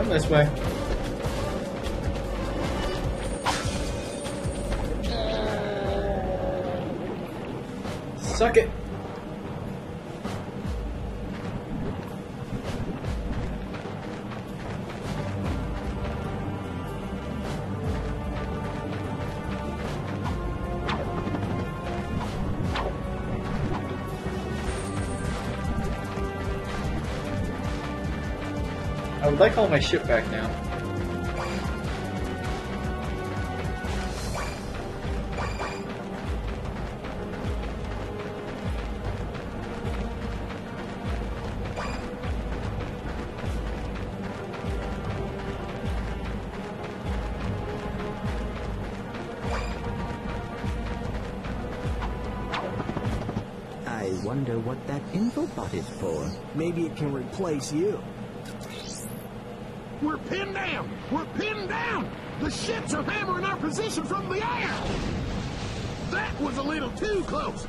this way. Suck it. I would like all my shit back now. I wonder what that infobot is for. Maybe it can replace you. We're pinned down! We're pinned down! The ships are hammering our position from the air! That was a little too close!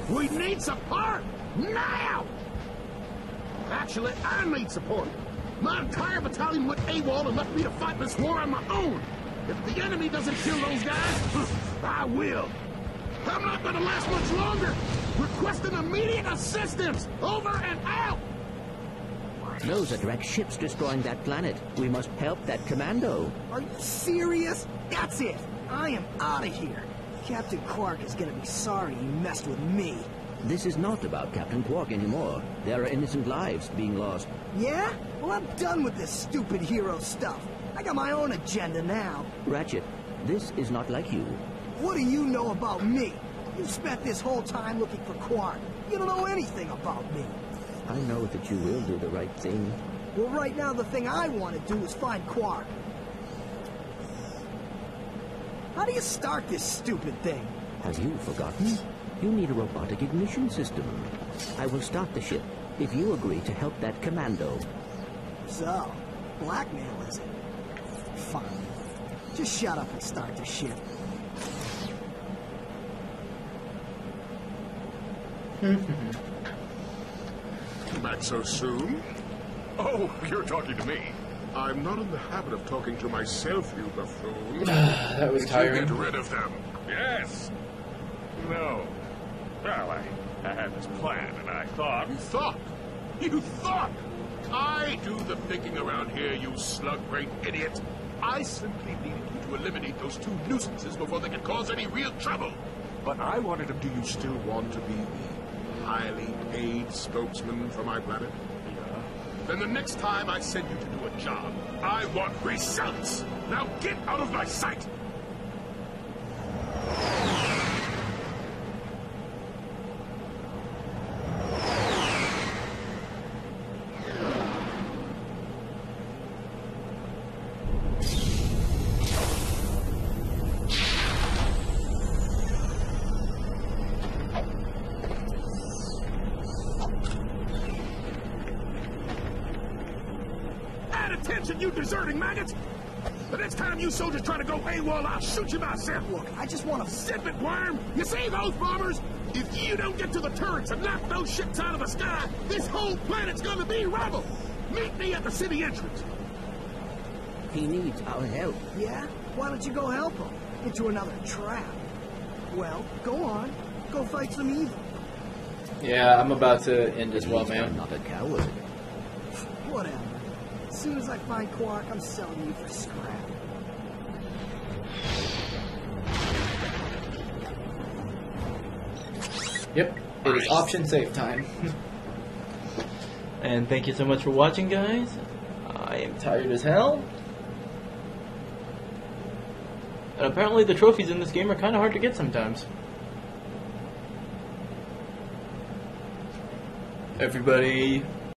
We need support! Now! Actually, I need support. My entire battalion went AWOL and left me to fight this war on my own. If the enemy doesn't kill those guys, I will. I'm not gonna last much longer! Requesting immediate assistance! Over and out! Those are direct ships destroying that planet. We must help that commando. Are you serious? That's it. I am out of here. Captain Quark is gonna be sorry he messed with me. This is not about Captain Quark anymore. There are innocent lives being lost. Yeah? Well, I'm done with this stupid hero stuff. I got my own agenda now. Ratchet, this is not like you. What do you know about me? You spent this whole time looking for Quark. You don't know anything about me. I know that you will do the right thing. Well, right now the thing I want to do is find Quark. How do you start this stupid thing? Have you forgotten? You need a robotic ignition system. I will start the ship if you agree to help that commando. So, blackmail is it? Fine. Just shut up and start the ship. Back so soon? Oh, you're talking to me. I'm not in the habit of talking to myself, you buffoon. That was tiring. Get rid of them. Yes. No. Well, I had this plan, and I thought... You thought? You thought? I do the thinking around here, you slug-brained idiot. I simply needed you to eliminate those two nuisances before they could cause any real trouble. But I wanted them. Do you still want to be the highly paid spokesman for my planet? Yeah. Then the next time I send you to do a job, I want results. Now get out of my sight! Attention, you deserting maggots! The next time you soldiers try to go AWOL, I'll shoot you myself! Look, I just want to... Zip it, worm! You see those bombers? If you don't get to the turrets and knock those ships out of the sky, this whole planet's gonna be rubble! Meet me at the city entrance! He needs our help. Yeah? Why don't you go help him? Into another trap. Well, go on. Go fight some evil. Yeah, I'm about to end as well, man. I'm not a coward. Whatever. As soon as I find Quark, I'm selling you for scrap. Yep, it is option save time. And thank you so much for watching, guys. I am tired as hell. And apparently the trophies in this game are kind of hard to get sometimes. Everybody